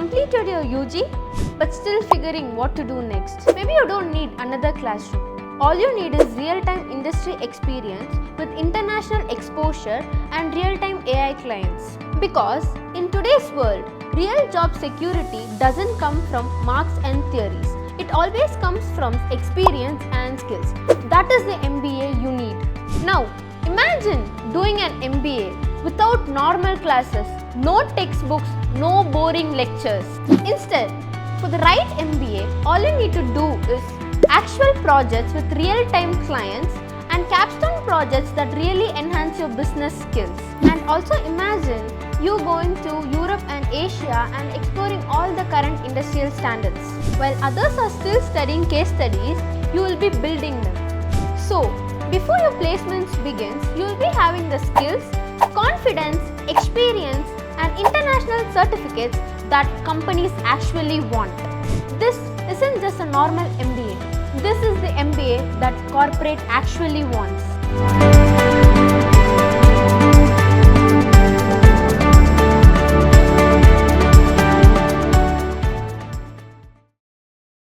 completed your UG but still figuring what to do next? Maybe you don't need another classroom. All you need is real-time industry experience with international exposure and real-time AI clients. Because in today's world, real job security doesn't come from marks and theories. It always comes from experience and skills. That is the MBA you need. Now, imagine doing an MBA without normal classes, no textbooks, no boring lectures. Instead, for the right MBA, all you need to do is actual projects with real-time clients and capstone projects that really enhance your business skills. And also imagine you going to Europe and Asia and exploring all the current industrial standards. While others are still studying case studies, you will be building them. So, before your placements begins, you will be having the skills, confidence, experience and international certificates that companies actually want. This isn't just a normal MBA. This is the MBA that corporate actually wants.